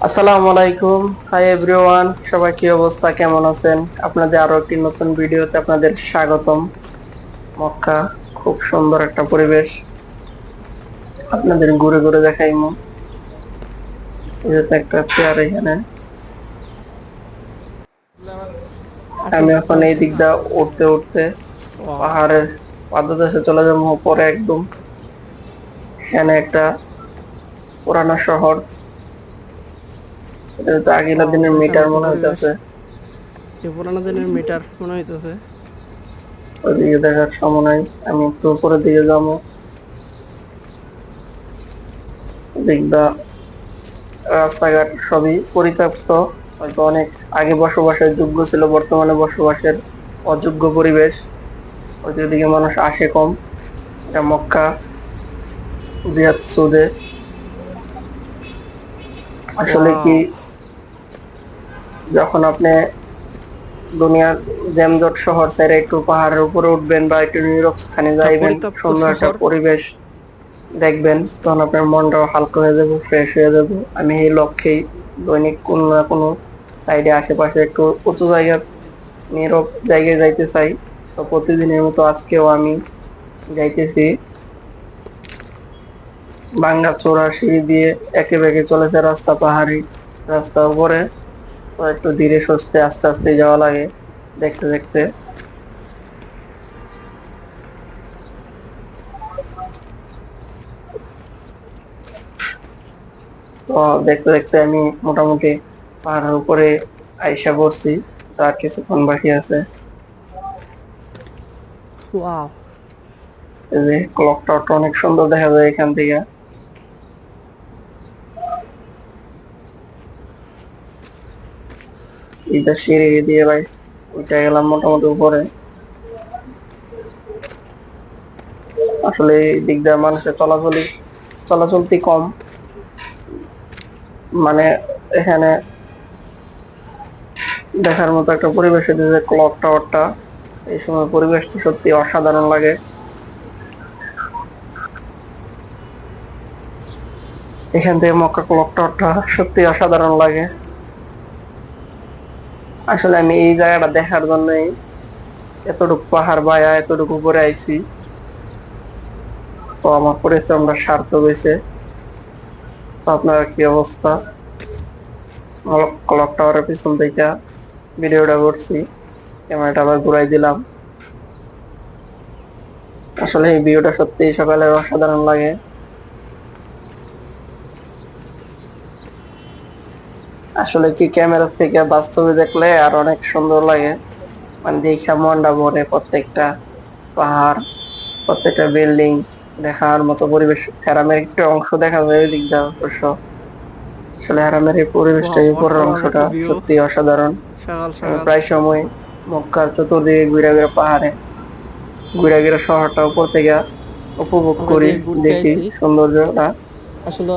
আসসালামু আলাইকুম। Hi everyone, সবাই কি অবস্থা, কেমন আছেন? আপনাদের আরো একটি নতুন ভিডিওতে আপনাদের স্বাগতম। মক্কা খুব সুন্দর একটা পরিবেশ, আপনাদের ঘুরে ঘুরে দেখাইমু। এই যে একটা চেয়ার এখানে, আসল আমি কথা এখন এই হচ্ছে দিক দিয়ে উঠতে উঠতে ওয়াও। পাহাড়ের পাদদেশে চলে যাবো পরে একদম। এখানে একটা পুরানো শহর, এটা হচ্ছে আগিলা ওয়াও, দিনের দেখার মিটার মতো মনে পরিবেশ। হইতেছে। এই পুরানো দিনের মিটার মনে হইতেছে। ওইদিকে দেখার সময় নাই, আমি একটু উপরের দিকে যাবো। দিক দা রাস্তাঘাট সবই পরিত্যক্ত, হয়তো অনেক আগে বসবাসের যোগ্য ছিল, বর্তমানে বসবাসের অযোগ্য পরিবেশ। ওইদিকে মানুষ আসে কম। এটা মক্কা, জিয়াদ সৌদে। আসলে কি, ওয়াও, যখন আপনি দুনিয়ার জ্যামজট শহর ছেড়ে একটু পাহাড়ের উপরে উঠবেন বা একটু নীরব স্থানে একটা যাইবেন, পরিত্যক্ত সুন্দর একটা শহর। পরিবেশ দেখবেন, তখন আপনার মনটাও হালকা হয়ে যাবে, ফ্রেশ হয়ে যাবে। আমি এই লক্ষ্যেই দৈনিক কোনো না কোনো সাইডে আশেপাশে একটু উঁচু জায়গা, নীরব জায়গায় যাইতে চাই। তো প্রতিদিনের মতো আজকেও আমি যাইতেছি। ভাঙ্গা চোরা সিঁড়ি দিয়ে একে বেঁকে চলেছে রাস্তা, পাহাড়ি রাস্তা উপরে। তো একটু ধীরে সুস্থে আস্তে আস্তে যাওয়া লাগে, দেখতে দেখতে। তো দেখতে দেখতে আমি মোটামুটি পাহাড়ের উপরে আইসা পড়ছি। তার কিছুক্ষণ বাকি আছে। ওয়াও, এই যে ক্লক টাওয়ারটা অনেক সুন্দর দেখা যায় এখান থেকে। এইটা সিঁড়ি দিয়ে ভাই উঠে গেলাম মোটামুটি উপরে। আসলে এই দিক দিয়ে মানুষের চলাচলতি কম। মানে এখানে দেখার মতো একটা পরিবেশ, এই যে ক্লক টাওয়ারটা, এই সময় পরিবেশটা সত্যি অসাধারণ লাগে। এখান থেকে মক্কা ক্লক টাওয়ারটা সত্যি অসাধারণ লাগে। আসলে আমি এই জায়গাটা দেখার জন্যই এতটুকু পাহাড় বায়া এতটুকু উপরে আইছি। তো আমার পরিশ্রমটা সার্থক হয়েছে। তো আপনার কি অবস্থা? ক্লক টাওয়ারের পিছন থেকে ভিডিওটা করছি, ক্যামেরাটা আবার ঘুরাই দিলাম। আসলে এই ভিউটা সত্যি সকালে অসাধারণ লাগে। আসলে কি, ক্যামেরার থেকে বাস্তবে দেখলে আর অনেক সুন্দর লাগে। মানে দেখে মনটা ভরে, প্রত্যেকটা পাহাড়, প্রত্যেকটা বিল্ডিং দেখার মতো পরিবেশ। হ্যারামের একটা অংশ দেখা যায় ওই দিক দিয়ে অবশ্য। আসলে হ্যারামের এই পরিবেশটা, ওয়াও, এই পরের অসাধারণ অংশটা একটা ভিউ। সত্যি অসাধারণ। সকাল আমি সকাল। প্রায় সময় মক্কার চতুর্দিকে ঘুরে ঘুরে পাহাড়ে ঘুরে ঘুরে শহরটা উপর থেকে উপভোগ আমরা করি, যে ঘুরতে দেখি আইছি, সৌন্দর্যটা। আসলে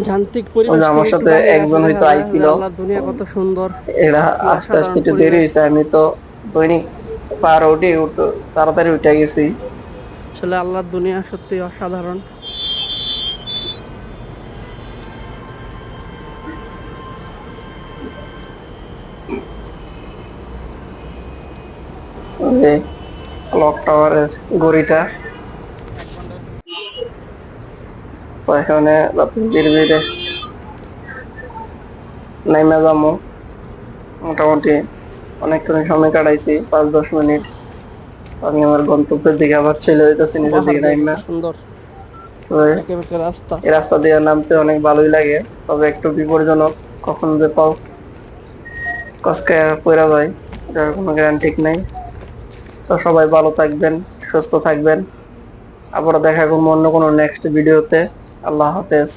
যান্ত্রিক ওই পরিবেশ যে থেকে আমার একটু সাথে বাইরে একজন আসলে দেখা হয়তো যায় যে আইছিল, আল্লাহর দুনিয়া কত সুন্দর, এরা কি আস্তে আস্তে অসাধারণ একটু দেরি পরিবেশ। হয়েছে। আমি তো দৈনিক পাহাড়ে উঠে উঠতে তাড়াতাড়ি উঠে গেছি। আসলে আল্লাহর দুনিয়া সত্যি অসাধারণ। ওই যে ক্লক টাওয়ারের গড়িটা, তো এখানে রাতে ধীরে ধীরে নাইমা যাবো। মোটামুটি অনেকক্ষণ সময় কাটাইছি, 5-10 মিনিট। আমি আমার গন্তব্যের দিকে আবার চলে যেতেছি, নিজের পাহাড় দিকে দিয়ে কত নাইমা। সুন্দর তো একে বেঁকে রাস্তা। এই রাস্তা দিয়ে নামতে অনেক ভালোই লাগে, তবে একটু বিপজ্জনক। কখন যে পাও কসকে পড়া যায়, এটার কোনো গ্যারান্টি নাই। তো সবাই ভালো থাকবেন, সুস্থ থাকবেন। আবার দেখা করবো অন্য কোনো নেক্সট ভিডিওতে। আল্লাহ হাফেজ।